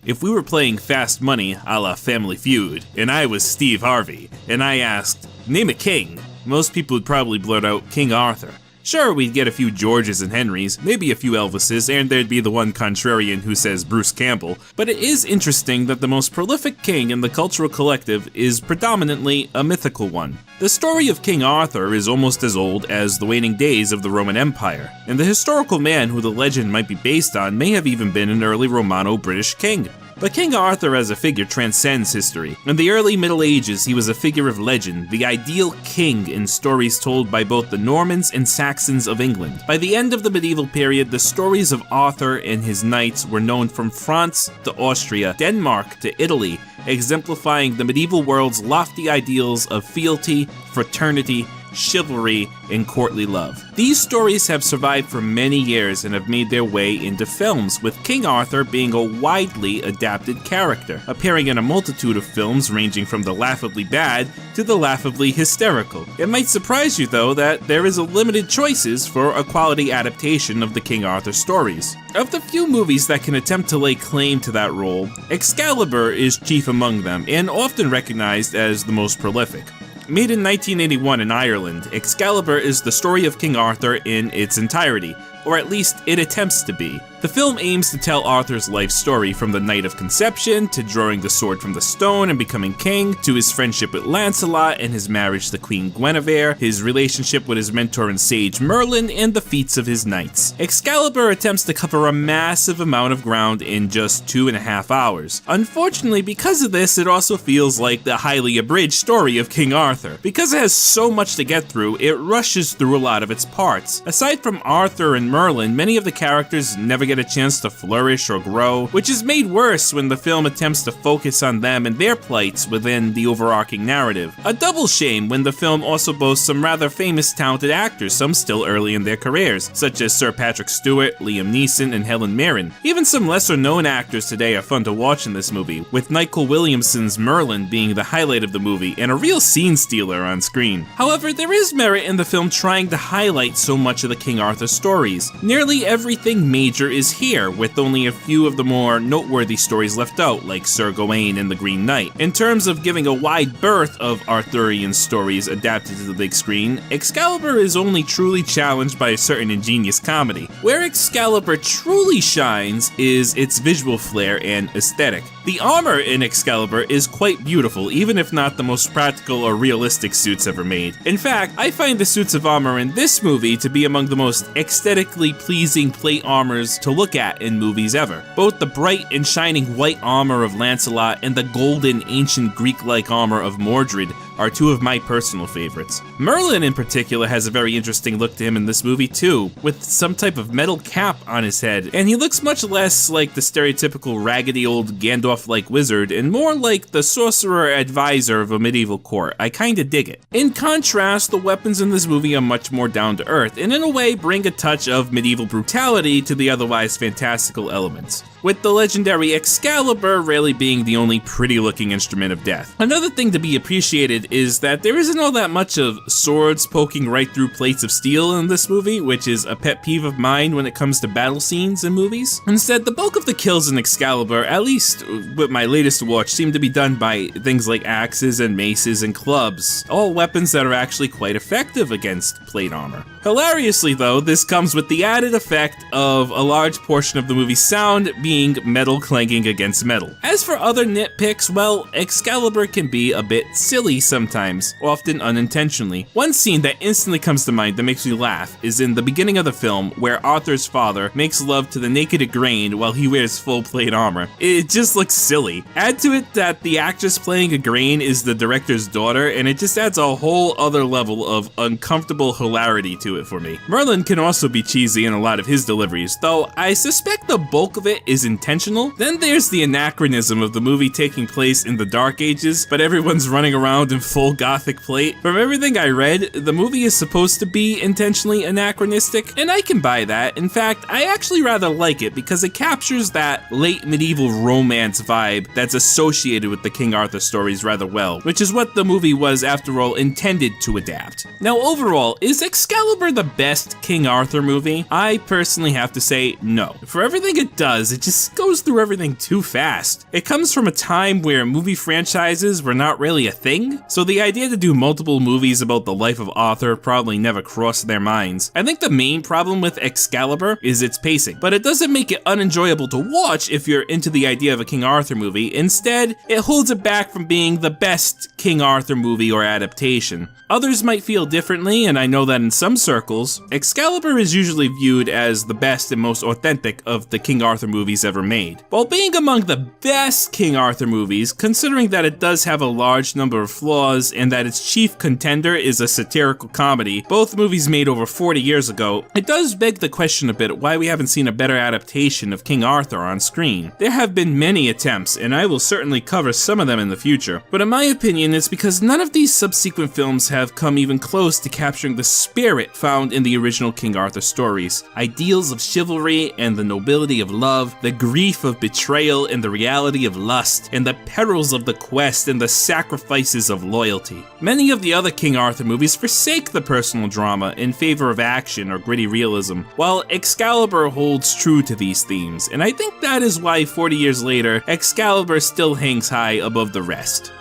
If we were playing Fast Money a la Family Feud, and I was Steve Harvey, and I asked, name a king, most people would probably blurt out King Arthur. Sure, we'd get a few Georges and Henrys, maybe a few Elvises, and there'd be the one contrarian who says Bruce Campbell, but it is interesting that the most prolific king in the cultural collective is predominantly a mythical one. The story of King Arthur is almost as old as the waning days of the Roman Empire, and the historical man who the legend might be based on may have even been an early Romano-British king. But King Arthur as a figure transcends history. In the early Middle Ages, he was a figure of legend, the ideal king in stories told by both the Normans and Saxons of England. By the end of the medieval period, the stories of Arthur and his knights were known from France to Austria, Denmark to Italy, exemplifying the medieval world's lofty ideals of fealty, fraternity, chivalry, and courtly love. These stories have survived for many years and have made their way into films, with King Arthur being a widely adapted character, appearing in a multitude of films ranging from the laughably bad to the laughably hysterical. It might surprise you, though, that there is a limited choices for a quality adaptation of the King Arthur stories. Of the few movies that can attempt to lay claim to that role, Excalibur is chief among them, and often recognized as the most prolific. Made in 1981 in Ireland, Excalibur is the story of King Arthur in its entirety, or at least it attempts to be. The film aims to tell Arthur's life story from the night of conception, to drawing the sword from the stone and becoming king, to his friendship with Lancelot and his marriage to Queen Guinevere, his relationship with his mentor and sage Merlin, and the feats of his knights. Excalibur attempts to cover a massive amount of ground in just 2.5 hours. Unfortunately, because of this, it also feels like the highly abridged story of King Arthur. Because it has so much to get through, it rushes through a lot of its parts. Aside from Arthur and Merlin, many of the characters never get a chance to flourish or grow, which is made worse when the film attempts to focus on them and their plights within the overarching narrative. A double shame when the film also boasts some rather famous talented actors, some still early in their careers, such as Sir Patrick Stewart, Liam Neeson, and Helen Mirren. Even some lesser known actors today are fun to watch in this movie, with Nicole Williamson's Merlin being the highlight of the movie and a real scene stealer on screen. However, there is merit in the film trying to highlight so much of the King Arthur stories. Nearly everything major is here, with only a few of the more noteworthy stories left out, like Sir Gawain and the Green Knight. In terms of giving a wide berth of Arthurian stories adapted to the big screen, Excalibur is only truly challenged by a certain ingenious comedy. Where Excalibur truly shines is its visual flair and aesthetic. The armor in Excalibur is quite beautiful, even if not the most practical or realistic suits ever made. In fact, I find the suits of armor in this movie to be among the most aesthetically pleasing plate armors to look at in movies ever. Both the bright and shining white armor of Lancelot and the golden ancient Greek-like armor of Mordred are two of my personal favorites. Merlin in particular has a very interesting look to him in this movie too, with some type of metal cap on his head, and he looks much less like the stereotypical raggedy old Gandalf-like wizard and more like the sorcerer advisor of a medieval court. I kinda dig it. In contrast, the weapons in this movie are much more down to earth, and in a way bring a touch of medieval brutality to the otherwise fantastical elements, with the legendary Excalibur really being the only pretty-looking instrument of death. Another thing to be appreciated is that there isn't all that much of swords poking right through plates of steel in this movie, which is a pet peeve of mine when it comes to battle scenes in movies. Instead, the bulk of the kills in Excalibur, at least with my latest watch, seem to be done by things like axes and maces and clubs, all weapons that are actually quite effective against plate armor. Hilariously though, this comes with the added effect of a large portion of the movie's sound being metal clanking against metal. As for other nitpicks, well, Excalibur can be a bit silly sometimes, often unintentionally. One scene that instantly comes to mind that makes me laugh is in the beginning of the film, where Arthur's father makes love to the naked Igraine while he wears full plate armor. It just looks silly. Add to it that the actress playing Igraine is the director's daughter, and it just adds a whole other level of uncomfortable hilarity to it for me. Merlin can also be cheesy in a lot of his deliveries, though I suspect the bulk of it is intentional. Then there's the anachronism of the movie taking place in the Dark Ages, but everyone's running around in full gothic plate. From everything I read, the movie is supposed to be intentionally anachronistic, and I can buy that. In fact, I actually rather like it because it captures that late medieval romance vibe that's associated with the King Arthur stories rather well, which is what the movie was, after all, intended to adapt. Now, overall, is Excalibur the best King Arthur movie? I personally have to say no. For everything it does, it just movies goes through everything too fast. It comes from a time where movie franchises were not really a thing, so the idea to do multiple movies about the life of Arthur probably never crossed their minds. I think the main problem with Excalibur is its pacing, but it doesn't make it unenjoyable to watch if you're into the idea of a King Arthur movie. Instead, it holds it back from being the best King Arthur movie or adaptation. Others might feel differently, and I know that in some circles, Excalibur is usually viewed as the best and most authentic of the King Arthur movies ever made. While being among the best King Arthur movies, considering that it does have a large number of flaws and that its chief contender is a satirical comedy, both movies made over 40 years ago, it does beg the question a bit why we haven't seen a better adaptation of King Arthur on screen. There have been many attempts, and I will certainly cover some of them in the future, but in my opinion it's because none of these subsequent films have come even close to capturing the spirit found in the original King Arthur stories. Ideals of chivalry and the nobility of love, the grief of betrayal and the reality of lust, and the perils of the quest and the sacrifices of loyalty. Many of the other King Arthur movies forsake the personal drama in favor of action or gritty realism, while Excalibur holds true to these themes, and I think that is why 40 years later, Excalibur still hangs high above the rest.